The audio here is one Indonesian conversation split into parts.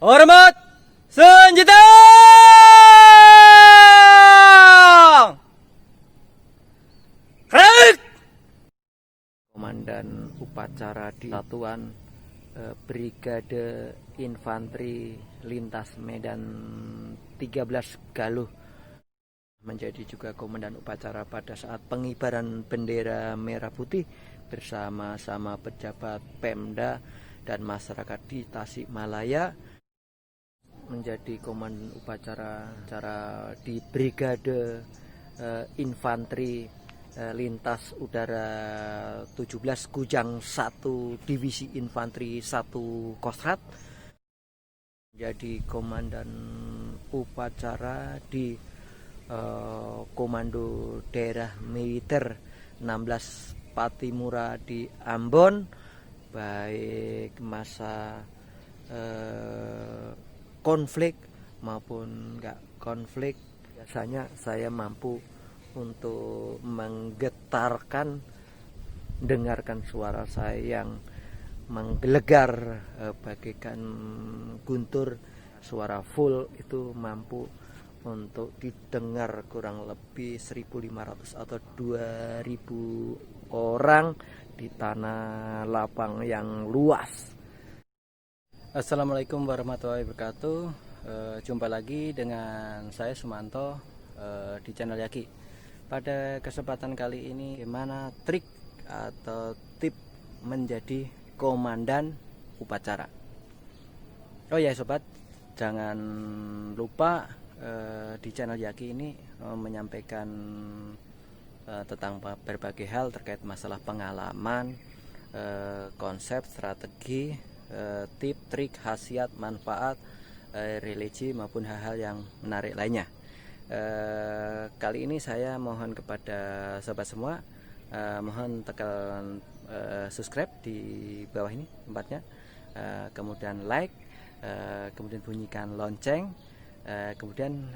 Hormat senjata! Gerak! Komandan upacara di Satuan Brigade Infanteri Lintas Medan 13 Galuh menjadi juga komandan upacara pada saat pengibaran bendera merah putih bersama-sama pejabat Pemda dan masyarakat di Tasikmalaya. Menjadi komandan upacara di Brigade Infanteri Lintas Udara 17 Kujang 1 Divisi Infanteri 1 Kostrat. Menjadi komandan upacara di Komando Daerah Militer 16 Patimura di Ambon, baik masa konflik maupun enggak konflik. Biasanya saya mampu untuk menggetarkan, dengarkan suara saya yang menggelegar bagaikan guntur. Suara full itu mampu untuk didengar kurang lebih 1.500 atau 2.000 orang di tanah lapang yang luas. Assalamualaikum warahmatullahi wabarakatuh. Jumpa lagi dengan saya Sumanto di channel Yaki. Pada kesempatan kali ini, gimana trik atau tip menjadi komandan upacara. Oh ya sobat, jangan lupa di channel Yaki ini menyampaikan tentang berbagai hal terkait masalah pengalaman, konsep, strategi, tip, trik, khasiat, manfaat, religi maupun hal-hal yang menarik lainnya. Kali ini saya mohon kepada sobat semua, mohon tekan subscribe di bawah ini tempatnya, kemudian like, kemudian bunyikan lonceng, kemudian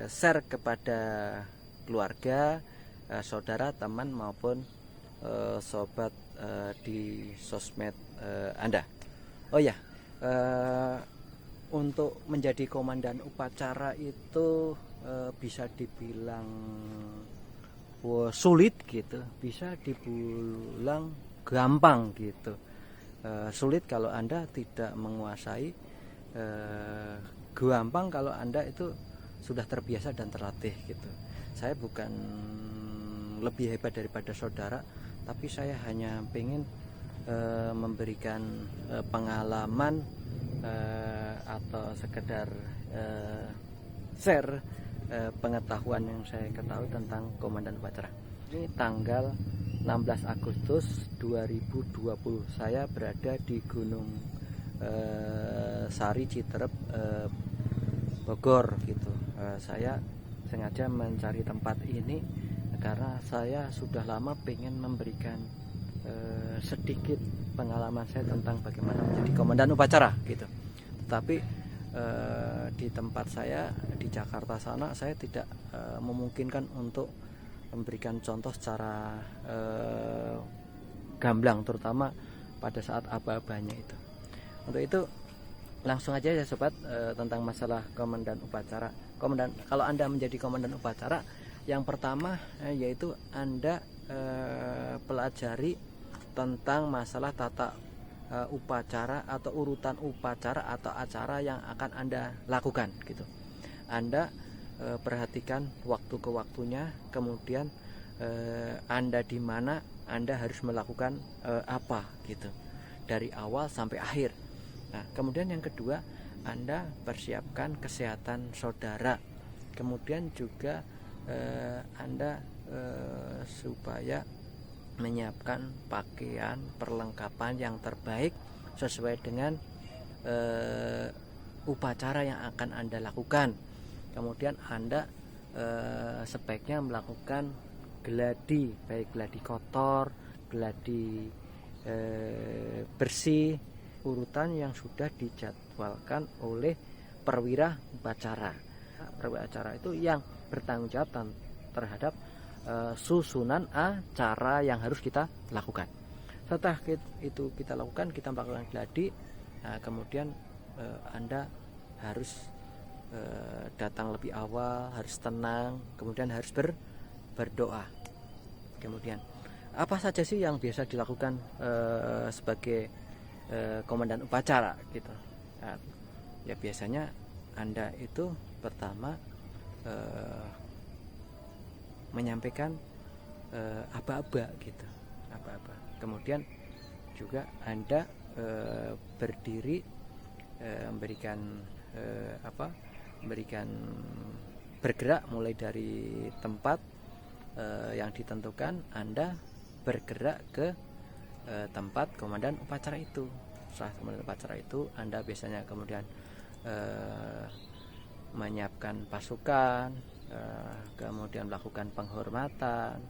share kepada keluarga, saudara, teman maupun sobat di sosmed Anda. Oh ya, untuk menjadi komandan upacara itu bisa dibilang sulit gitu, bisa dibilang gampang gitu. Sulit kalau Anda tidak menguasai, gampang kalau Anda itu sudah terbiasa dan terlatih gitu. Saya bukan lebih hebat daripada saudara, tapi saya hanya pengen memberikan pengalaman atau sekedar share pengetahuan yang saya ketahui tentang komandan upacara. Ini tanggal 16 Agustus 2020 saya berada di Gunung Sari Citerep, Bogor gitu. Saya sengaja mencari tempat ini karena saya sudah lama pengen memberikan sedikit pengalaman saya tentang bagaimana menjadi komandan upacara gitu. Tetapi di tempat saya di Jakarta sana saya tidak memungkinkan untuk memberikan contoh secara gamblang, terutama pada saat aba-abanya itu. Untuk itu langsung aja ya sobat, tentang masalah komandan upacara. Kalau Anda menjadi komandan upacara, yang pertama yaitu Anda pelajari tentang masalah tata upacara atau urutan upacara atau acara yang akan Anda lakukan gitu. Anda perhatikan waktu ke waktunya, kemudian Anda di mana Anda harus melakukan apa gitu dari awal sampai akhir. Nah, kemudian yang kedua, Anda persiapkan kesehatan saudara. Kemudian juga Anda supaya menyiapkan pakaian perlengkapan yang terbaik sesuai dengan upacara yang akan Anda lakukan. Kemudian Anda sebaiknya melakukan gladi, baik gladi kotor, gladi bersih, urutan yang sudah dijadwalkan oleh perwira upacara. Perwira acara itu yang bertanggung jawab terhadap susunan acara yang harus kita lakukan. Setelah itu kita lakukan, kita melakukan gladi, kemudian Anda harus datang lebih awal, harus tenang, kemudian harus berdoa. Kemudian apa saja sih yang biasa dilakukan sebagai komandan upacara gitu? Nah, ya biasanya Anda itu pertama menyampaikan aba-aba gitu, aba-aba. Kemudian juga Anda berdiri memberikan bergerak mulai dari tempat yang ditentukan. Anda bergerak ke tempat komandan upacara itu. Setelah komandan upacara itu, Anda biasanya kemudian menyiapkan pasukan, kemudian melakukan penghormatan,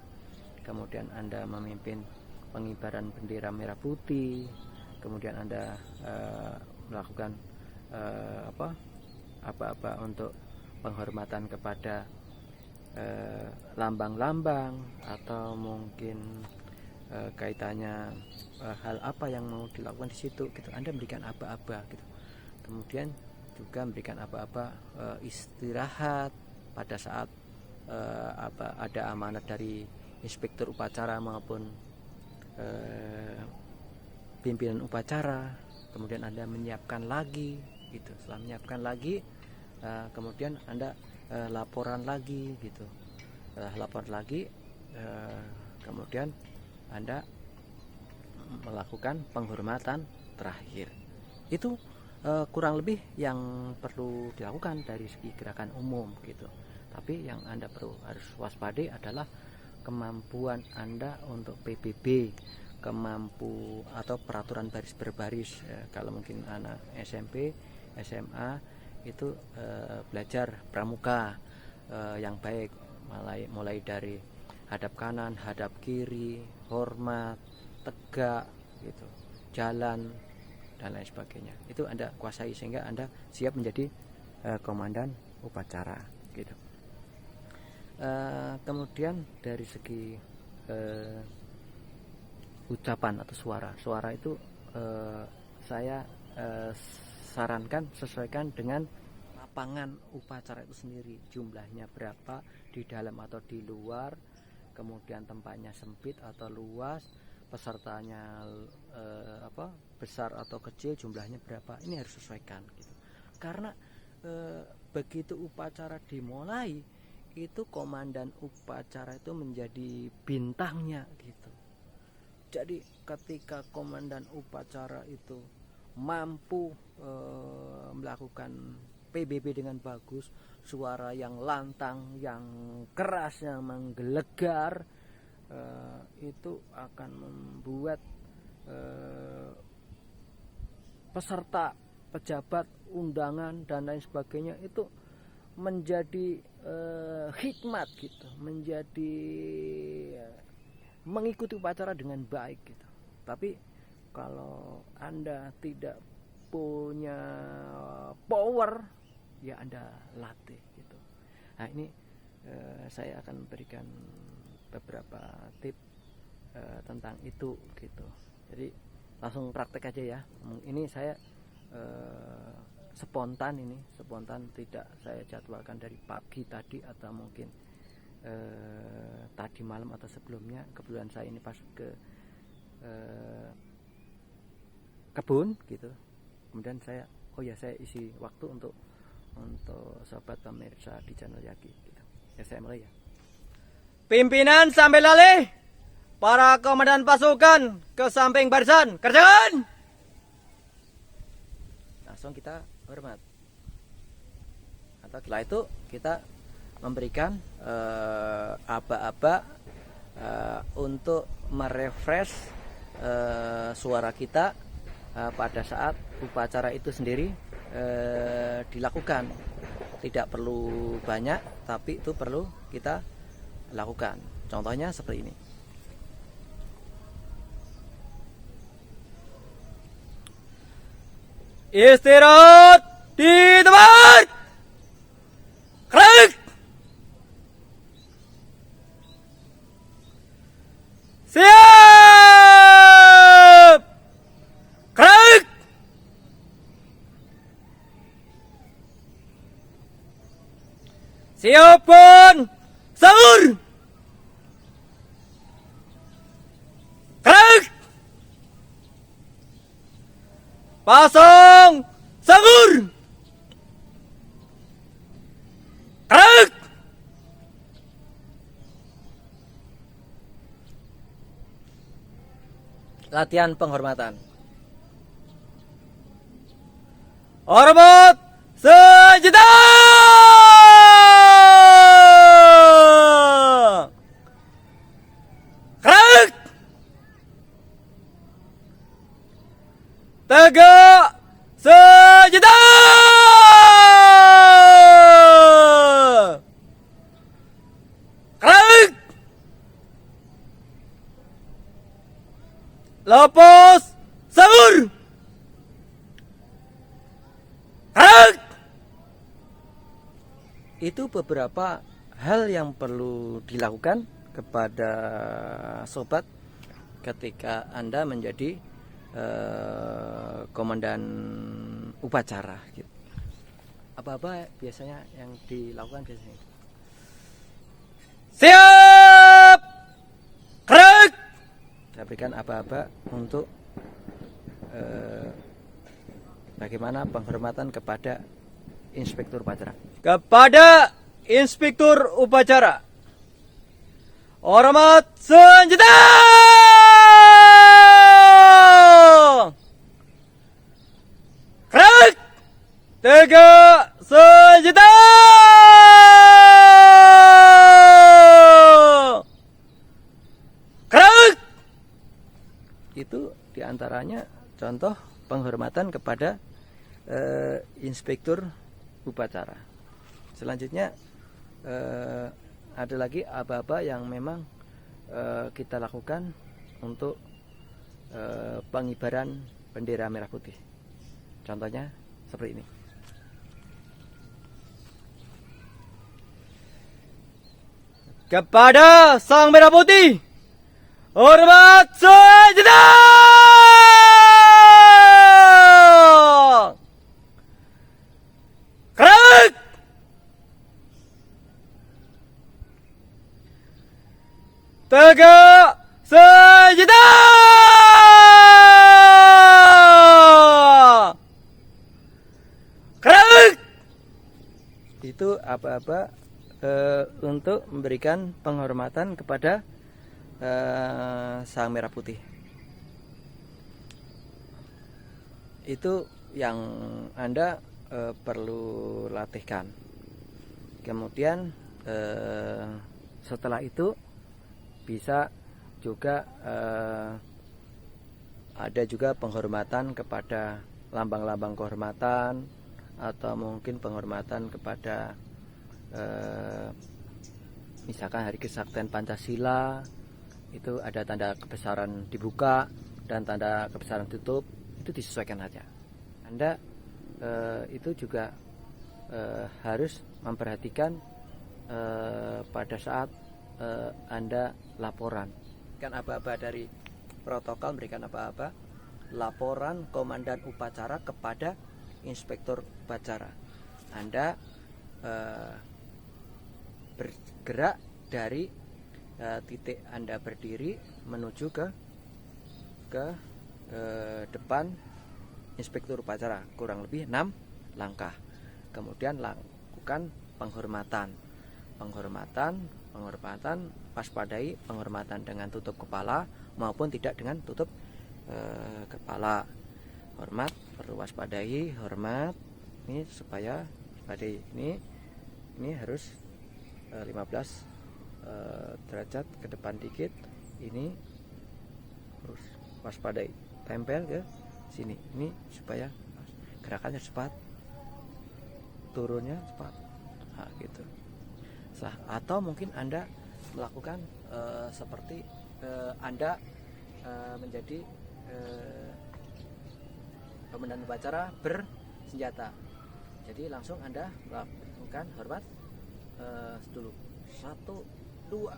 kemudian Anda memimpin pengibaran bendera merah putih, kemudian Anda melakukan apa untuk penghormatan kepada lambang-lambang, atau mungkin kaitannya hal apa yang mau dilakukan di situ gitu. Anda berikan aba-aba gitu. Kemudian juga memberikan aba-aba istirahat pada saat ada amanat dari inspektur upacara maupun pimpinan upacara. Kemudian Anda menyiapkan lagi gitu. Setelah menyiapkan lagi, kemudian Anda laporan lagi gitu. Lapor lagi, kemudian Anda melakukan penghormatan terakhir. Itu kurang lebih yang perlu dilakukan dari segi gerakan umum gitu. Tapi yang Anda perlu harus waspadai adalah kemampuan Anda untuk PBB, atau peraturan baris berbaris. Kalau mungkin anak SMP, SMA itu belajar pramuka yang baik, mulai dari hadap kanan, hadap kiri, hormat, tegak gitu, jalan dan lain sebagainya. Itu Anda kuasai sehingga Anda siap menjadi komandan upacara gitu. Kemudian dari segi ucapan atau suara itu saya sarankan sesuaikan dengan lapangan upacara itu sendiri, jumlahnya berapa, di dalam atau di luar, kemudian tempatnya sempit atau luas, pesertanya besar atau kecil, jumlahnya berapa. Ini harus sesuaikan gitu. Karena begitu upacara dimulai, itu komandan upacara itu menjadi bintangnya gitu. Jadi ketika komandan upacara itu mampu melakukan PBB dengan bagus, suara yang lantang, yang keras, yang menggelegar, itu akan membuat peserta, pejabat, undangan dan lain sebagainya itu menjadi hikmat gitu, menjadi mengikuti upacara dengan baik gitu. Tapi kalau Anda tidak punya power, ya Anda latih gitu. Nah ini saya akan memberikan beberapa tips tentang itu gitu. Jadi langsung praktek aja ya. Ini saya spontan, tidak saya jadwalkan dari pagi tadi atau mungkin tadi malam atau sebelumnya. Kebetulan saya ini pas ke kebun gitu, kemudian saya isi waktu untuk sahabat pemirsa di channel Yaki gitu. Ya saya mulai ya. Pimpinan sampai lalih, para komandan pasukan ke samping barisan, kerjakan. Langsung kita hormat. Atau setelah itu kita memberikan aba-aba untuk merefresh suara kita pada saat upacara itu sendiri dilakukan. Tidak perlu banyak, tapi itu perlu kita lakukan. Contohnya seperti ini. Istirahat di tempat. Klik. Siap. Klik. Siapkan sahur. Gerak. Pasang sahur. Gerak. Latihan penghormatan. Hormat senjata. Gerak. Tegak senjata. Gerak. Lepas sahur. Gerak. Itu beberapa hal yang perlu dilakukan kepada sobat ketika Anda menjadi komandan upacara gitu. Apa-apa biasanya yang dilakukan biasanya? Siap. Gerak. Saya berikan apa-apa untuk bagaimana penghormatan kepada inspektur upacara. Kepada inspektur upacara, hormat senjata. Gerak. Tegak senjata. Gerak. Itu diantaranya contoh penghormatan kepada inspektur upacara. Selanjutnya ada lagi apa-apa yang memang kita lakukan untuk pengibaran bendera merah putih. Contohnya seperti ini. Kepada sang merah putih, hormat senjata. Gerak. Tegak senjata. Gerak. Itu apa-apa untuk memberikan penghormatan kepada sang merah putih. Itu yang Anda perlu latihkan. Kemudian setelah itu bisa juga ada juga penghormatan kepada lambang-lambang kehormatan, atau mungkin penghormatan kepada misalkan hari kesaktian Pancasila, itu ada tanda kebesaran dibuka dan tanda kebesaran tutup, itu disesuaikan saja. Anda itu juga harus memperhatikan pada saat Anda laporan. Kan apa-apa dari protokol, berikan apa-apa laporan komandan upacara kepada inspektur upacara. Anda bergerak dari titik Anda berdiri menuju ke depan inspektur upacara, kurang lebih 6 langkah. Kemudian lakukan penghormatan, waspadai penghormatan dengan tutup kepala maupun tidak dengan tutup kepala. Hormat, perlu waspadai, hormat. Ini supaya waspadai ini harus 15 derajat ke depan dikit. Ini harus waspadai, tempel ke sini. Ini supaya gerakannya cepat, turunnya cepat. Nah, gitu. Atau mungkin Anda melakukan seperti Anda menjadi komandan upacara bersenjata. Jadi langsung Anda melakukan hormat dulu. 1, 2,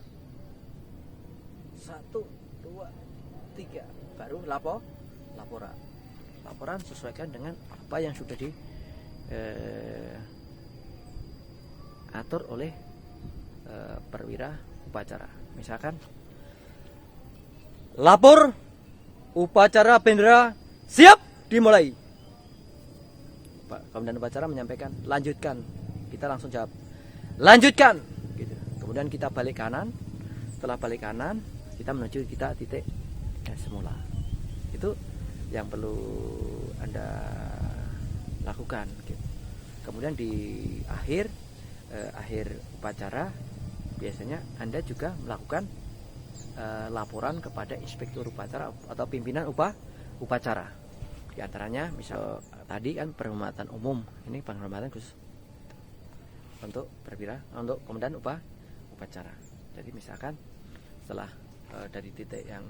3, baru laporan sesuaikan dengan apa yang sudah diatur oleh perwira upacara. Misalkan lapor upacara bendera siap dimulai. Pak Komandan upacara menyampaikan lanjutkan, kita langsung jawab lanjutkan gitu. Kemudian kita balik kanan. Setelah balik kanan kita menuju kita titik semula. Itu yang perlu Anda lakukan gitu. Kemudian di akhir upacara biasanya Anda juga melakukan laporan kepada inspektur upacara atau pimpinan upacara. Di antaranya misal tadi kan penghormatan umum, ini penghormatan khusus untuk perwira, untuk komandan upacara. Jadi misalkan setelah dari titik yang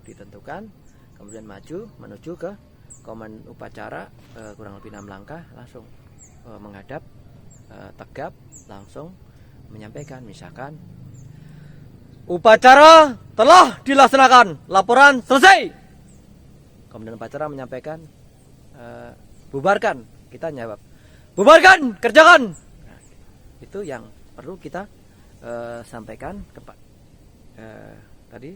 ditentukan, kemudian maju menuju ke komandan upacara, kurang lebih 6 langkah, langsung menghadap, tegap, langsung menyampaikan misalkan upacara telah dilaksanakan, laporan selesai. Komandan upacara menyampaikan bubarkan, kita jawab bubarkan, kerjakan. Nah, itu yang perlu kita sampaikan kepada tadi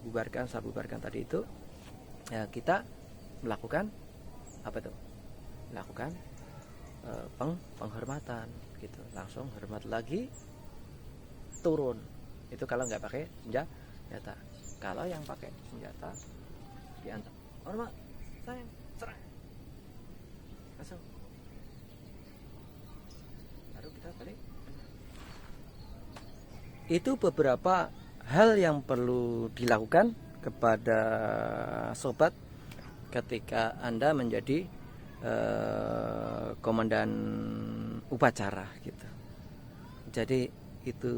bubarkan, saat bubarkan tadi itu kita melakukan apa itu? Melakukan penghormatan gitu, langsung hormat lagi, turun. Itu kalau nggak pakai senjata. Kalau yang pakai senjata diantar hormat, saya serang, langsung baru kita balik. Itu beberapa hal yang perlu dilakukan kepada sobat ketika Anda menjadi komandan upacara gitu. Jadi itu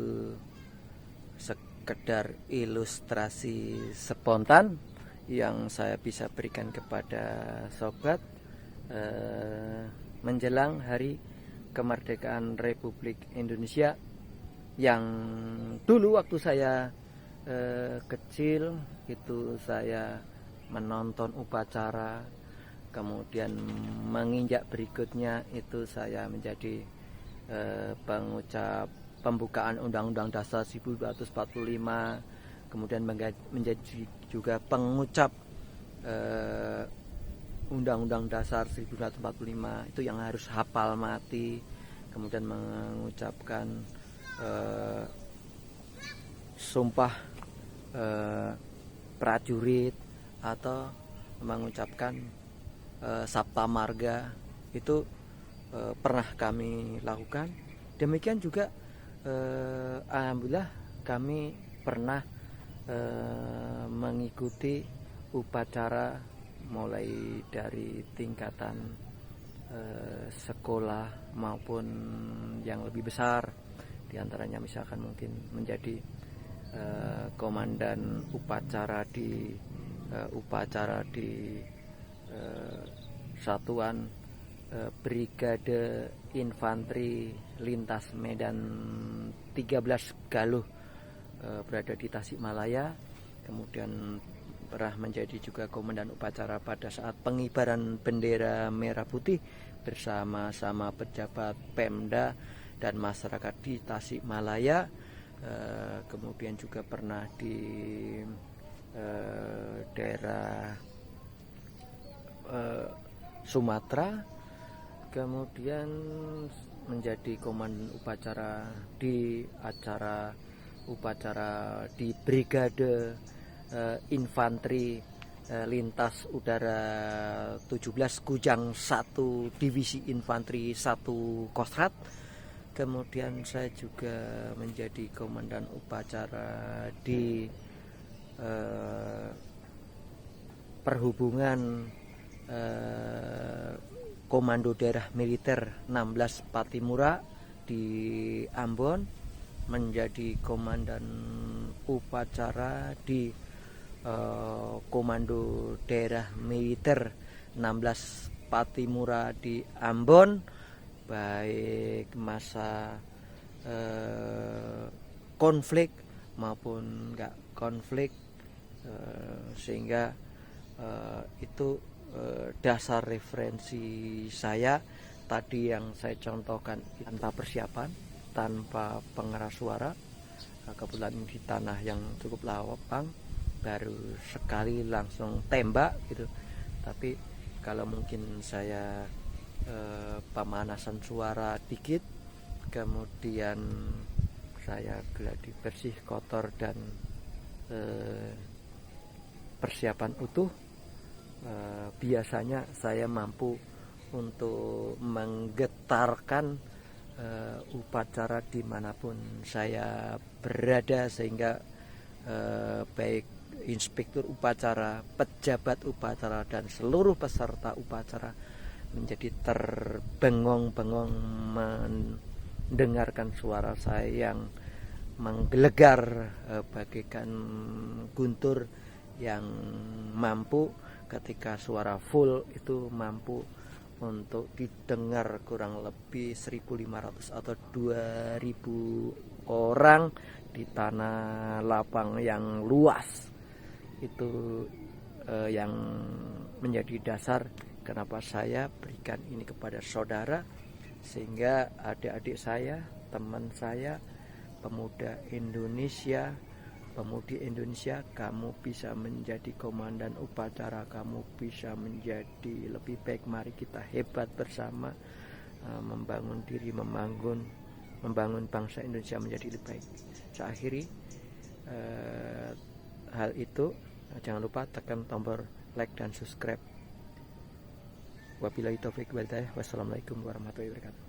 sekedar ilustrasi spontan yang saya bisa berikan kepada sobat menjelang hari kemerdekaan Republik Indonesia, yang dulu waktu saya kecil itu saya menonton upacara, kemudian menginjak berikutnya itu saya menjadi pengucap pembukaan Undang-Undang Dasar 1945, kemudian menjadi juga pengucap Undang-Undang Dasar 1945 itu yang harus hafal mati, kemudian mengucapkan sumpah prajurit atau mengucapkan Sabta Marga, itu pernah kami lakukan. Demikian juga alhamdulillah kami pernah mengikuti upacara mulai dari tingkatan sekolah maupun yang lebih besar. Di antaranya misalkan mungkin menjadi komandan upacara di satuan Brigade Infanteri Lintas Medan 13 Galuh berada di Tasikmalaya. Kemudian pernah menjadi juga komandan upacara pada saat pengibaran bendera merah putih bersama-sama pejabat Pemda dan masyarakat di Tasikmalaya. Kemudian juga pernah di daerah Sumatera, kemudian menjadi komandan upacara di acara upacara di Brigade Infanteri Lintas Udara 17 Kujang 1 Divisi Infanteri 1 Kostrat. Kemudian saya juga menjadi komandan upacara di perhubungan Komando Daerah Militer 16 Patimura di Ambon, menjadi komandan upacara di Komando Daerah Militer 16 Patimura di Ambon, baik masa konflik maupun enggak konflik, sehingga itu dasar referensi saya tadi yang saya contohkan tanpa persiapan. tanpa pengeras suara. Kebetulan di tanah yang cukup lapang, baru sekali langsung tembak gitu. Tapi kalau mungkin saya pemanasan suara dikit, kemudian saya gladi bersih, kotor, dan persiapan utuh, biasanya saya mampu untuk menggetarkan upacara dimanapun saya berada, sehingga baik inspektur upacara, pejabat upacara, dan seluruh peserta upacara menjadi terbengong-bengong mendengarkan suara saya yang menggelegar bagaikan guntur, yang mampu ketika suara full itu mampu untuk didengar kurang lebih 1.500 atau 2.000 orang di tanah lapang yang luas. Itu yang menjadi dasar kenapa saya berikan ini kepada saudara, sehingga adik-adik saya, teman saya, pemuda Indonesia, pemudi Indonesia, kamu bisa menjadi komandan upacara, kamu bisa menjadi lebih baik. Mari kita hebat bersama, membangun diri, membangun bangsa Indonesia menjadi lebih baik. Saya akhiri hal itu. Jangan lupa tekan tombol like dan subscribe. Wabillahi taufiq wal hidayah. Wassalamualaikum warahmatullahi wabarakatuh.